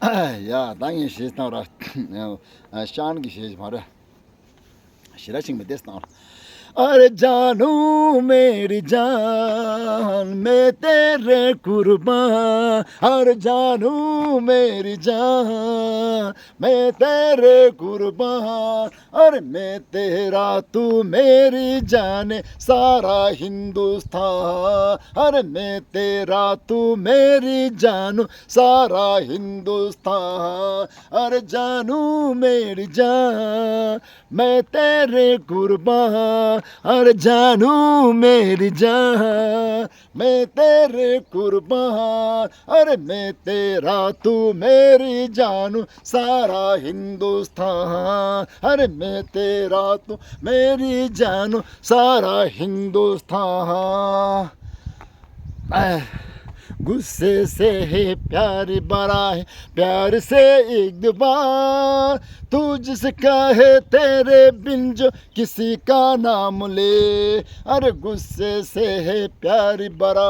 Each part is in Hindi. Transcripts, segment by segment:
야, 땅이 시스나라. शान की शेष मारा शिरा सिंह में देश ना अरे जानू मेरी जान मैं तेरे कुर्बान अरे जानू मेरी जान मैं तेरे कुर्बान अरे मैं तेरा तू मेरी जाने सारा हिंदुस्तान अरे मैं तेरा तू मेरी जानू सारा हिंदुस्तान अरे जानू मेरी जान मैं तेरे कुर्बान अरे जानू मेरी जान मैं तेरे कुर्बान अरे मैं तेरा तू मेरी जानू सारा हिंदुस्तान अरे मैं तेरा तू मेरी जानू सारा हिंदुस्तान गुस्से से है प्यार बड़ा है प्यार से एक बार तू जिसका है तेरे बिन जो किसी का नाम ले अरे गुस्से से है प्यार बड़ा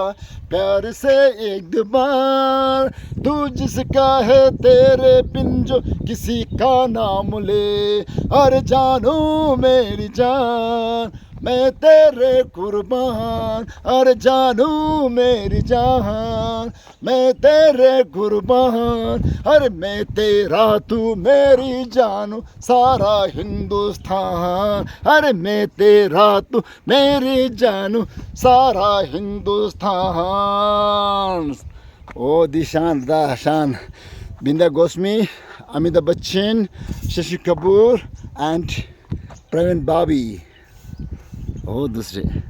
प्यार से एक बार तू जिसका है तेरे बिन जो किसी का नाम ले अरे जानू मेरी जान मैं तेरे कुर्बान अरे जानू मेरी जान मैं तेरे कुर्बान अरे मैं तेरा तू मेरी जानू सारा हिंदुस्तान अरे मैं तेरा तू मेरी जानू सारा हिंदुस्तान ओ दिशान दाशान बिंदा गोस्मी अमिताभ बच्चन शशि कपूर एंड प्रवीण बाबी ओ दूसरे